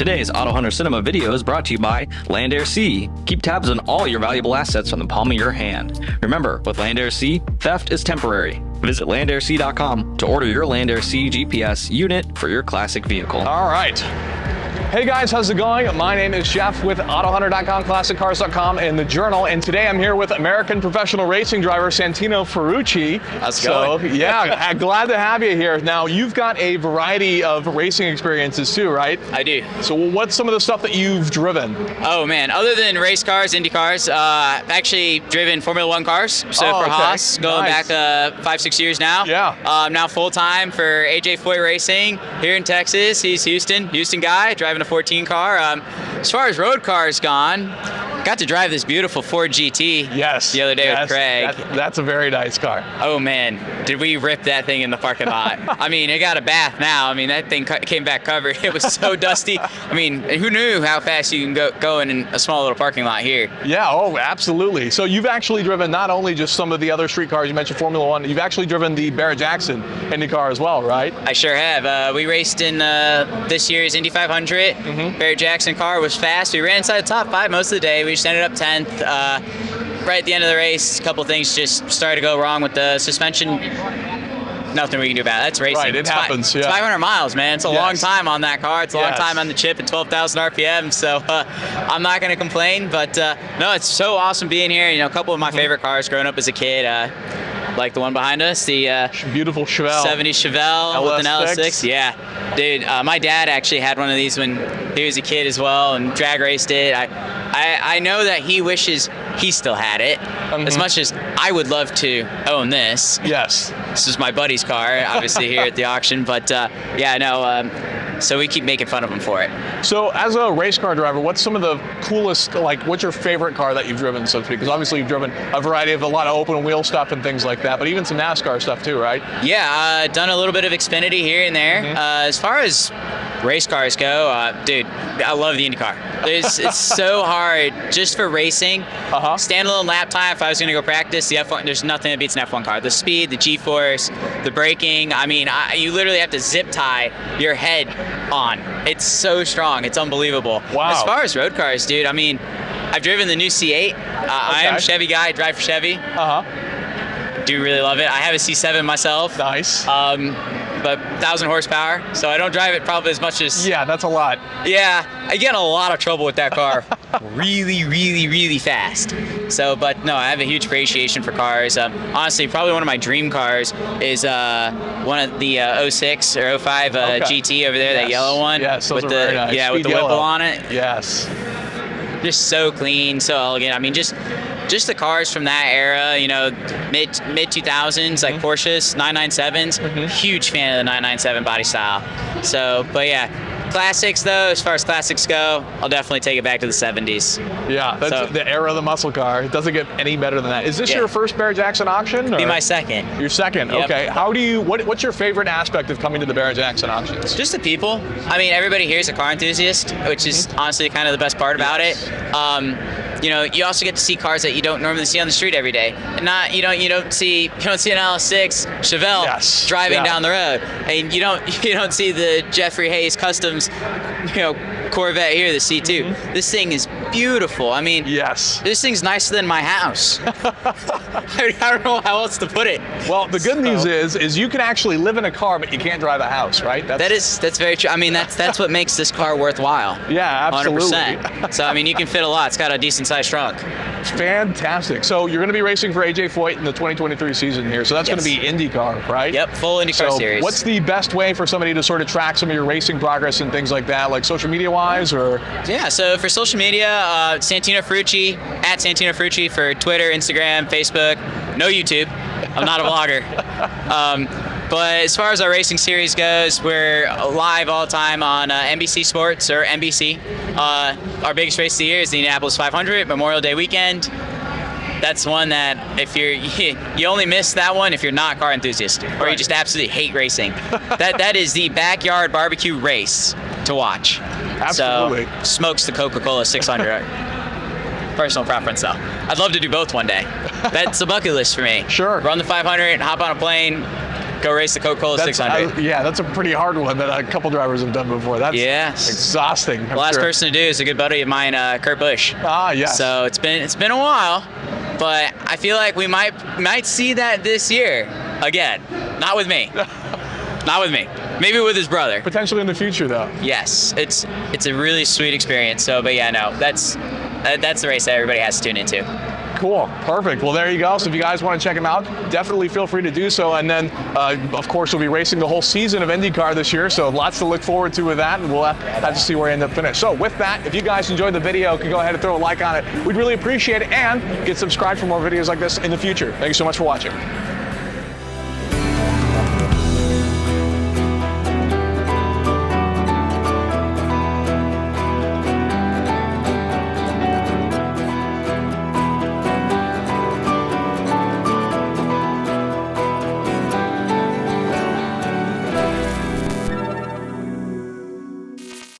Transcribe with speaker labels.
Speaker 1: Today's Auto Hunter Cinema video is brought to you by Land Air Sea. Keep tabs on all your valuable assets from the palm of your hand. Remember, with Land Air Sea, theft is temporary. Visit landairc.com to order your Land Air Sea GPS unit for your classic vehicle.
Speaker 2: All right. Hey guys, how's it going? My name is Jeff with AutoHunter.com, ClassicCars.com, and The Journal, and today I'm here with American professional racing driver Santino Ferrucci.
Speaker 3: How's it going?
Speaker 2: So, yeah, glad to have you here. Now, you've got a variety of racing experiences too, right?
Speaker 3: I do.
Speaker 2: So what's some of the stuff that you've driven?
Speaker 3: Oh man, other than race cars, Indy cars, I've actually driven Formula One cars. So for Haas, going back 5-6 years now.
Speaker 2: Yeah.
Speaker 3: I'm now full-time for AJ Foyt Racing here in Texas. He's Houston guy, driving a 14 car. As far as road cars gone, got to drive this beautiful Ford GT the other day with Craig.
Speaker 2: That's a very nice car.
Speaker 3: Oh man, did we rip that thing in the parking lot. I mean, it got a bath now. I mean, that thing came back covered. It was so dusty. I mean, who knew how fast you can go in a small little parking lot here?
Speaker 2: Yeah, oh, absolutely. So you've actually driven not only just some of the other street cars, you mentioned Formula One, you've actually driven the Barrett-Jackson IndyCar as well, right?
Speaker 3: I sure have. We raced in this year's Indy 500. Barrett-Jackson car was fast. We ran inside the top 5 most of the day. We just ended up 10th. Right at the end of the race, a couple things just started to go wrong with the suspension. Nothing we can do about it. That's racing.
Speaker 2: Right, it happens.
Speaker 3: It's 500 miles, man. It's a long time on that car. It's a long time on the chip at 12,000 RPM. So I'm not going to complain. But no, it's so awesome being here. You know, a couple of my favorite cars growing up as a kid. Like the one behind us, the
Speaker 2: beautiful Chevelle.
Speaker 3: 70 Chevelle
Speaker 2: LS6.
Speaker 3: with an LS6. Yeah, dude. My dad actually had one of these when he was a kid as well, and drag raced it. I know that he wishes he still had it. As much as I would love to own this.
Speaker 2: Yes.
Speaker 3: This is my buddy's car, obviously here at the auction. But yeah, no. So we keep making fun of him for it.
Speaker 2: So as a race car driver, what's some of the coolest, like what's your favorite car that you've driven, so to speak? Because obviously you've driven a variety of a lot of open wheel stuff and things like that, but even some NASCAR stuff too, right?
Speaker 3: Yeah, done a little bit of Xfinity here and there. As far as race cars go, dude, I love the IndyCar. It's so hard just for racing. Standalone lap time, if I was going to go practice, the F1, there's nothing that beats an F1 car. The speed, the G-force, the braking. I mean, you literally have to zip tie your head on. It's so strong. It's unbelievable.
Speaker 2: Wow.
Speaker 3: As far as road cars, dude, I mean, I've driven the new C8. I am a Chevy guy. I drive for Chevy. Do really love it. I have a C7 myself.
Speaker 2: Nice.
Speaker 3: But 1,000 horsepower, so I don't drive it probably as much as...
Speaker 2: Yeah, that's a lot.
Speaker 3: Yeah, I get in a lot of trouble with that car really, really, really fast. So, but no, I have a huge appreciation for cars. Honestly, probably one of my dream cars is one of the 06 or 05 GT over there, that yellow one.
Speaker 2: Yes, those
Speaker 3: with
Speaker 2: are very nice.
Speaker 3: Yeah, with the Whipple on it.
Speaker 2: Yes.
Speaker 3: Just so clean, so elegant. I mean, just the cars from that era, you know, mid 2000s, like Porsches, 997s. Huge fan of the 997 body style. So, but yeah, classics though, as far as classics go, I'll definitely take it back to the 70s.
Speaker 2: Yeah, that's the era of the muscle car. It doesn't get any better than that. Is this your first Barrett-Jackson auction? Or?
Speaker 3: Be my second.
Speaker 2: Your second,
Speaker 3: Yep.
Speaker 2: okay. How do you? What's your favorite aspect of coming to the Barrett-Jackson auctions?
Speaker 3: Just the people. I mean, everybody here is a car enthusiast, which is honestly kind of the best part about it. You know, you also get to see cars that you don't normally see on the street every day. And you don't see an LS6 Chevelle driving down the road, and you don't see the Jeffrey Hayes Customs, Corvette here, the C2. This thing is beautiful. I mean, this thing's nicer than my house. I don't know how else to put it.
Speaker 2: Well, the good news is you can actually live in a car, but you can't drive a house, right?
Speaker 3: That's very true. I mean, that's what makes this car worthwhile.
Speaker 2: Yeah, absolutely.
Speaker 3: 100%. So I mean, you can fit a lot. It's got a decent sized trunk.
Speaker 2: Fantastic. So you're going to be racing for AJ Foyt in the 2023 season here. So that's going to be IndyCar, right?
Speaker 3: Yep, full IndyCar series.
Speaker 2: What's the best way for somebody to sort of track some of your racing progress and things like that, like social media wise, or?
Speaker 3: Yeah. So for social media, Santino Ferrucci at Santino Ferrucci for Twitter, Instagram, Facebook. No YouTube. I'm not a vlogger. But as far as our racing series goes, we're live all the time on NBC Sports or NBC. Our biggest race of the year is the Indianapolis 500, Memorial Day weekend. That's one that if you only miss that one if you're not a car enthusiast or you just absolutely hate racing. That is the backyard barbecue race to watch.
Speaker 2: Absolutely.
Speaker 3: So smokes the Coca-Cola 600. Personal preference though. I'd love to do both one day. That's a bucket list for me.
Speaker 2: Sure.
Speaker 3: Run the 500, hop on a plane, go race the Coca-Cola 600.
Speaker 2: Yeah, that's a pretty hard one that a couple drivers have done before. That's exhausting.
Speaker 3: The last person to do is a good buddy of mine, Kurt Busch.
Speaker 2: Ah, yes.
Speaker 3: So it's been a while, but I feel like we might see that this year again. Not with me. Not with me. Maybe with his brother.
Speaker 2: Potentially in the future, though.
Speaker 3: Yes, it's a really sweet experience. So, but yeah, no, that's the race that everybody has to tune into.
Speaker 2: Cool, perfect. Well, there you go. So if you guys want to check him out, definitely feel free to do so. And then, of course, we'll be racing the whole season of IndyCar this year, so lots to look forward to with that, and we'll have to see where we end up finish. So with that, if you guys enjoyed the video, you can go ahead and throw a like on it. We'd really appreciate it, and get subscribed for more videos like this in the future. Thank you so much for watching.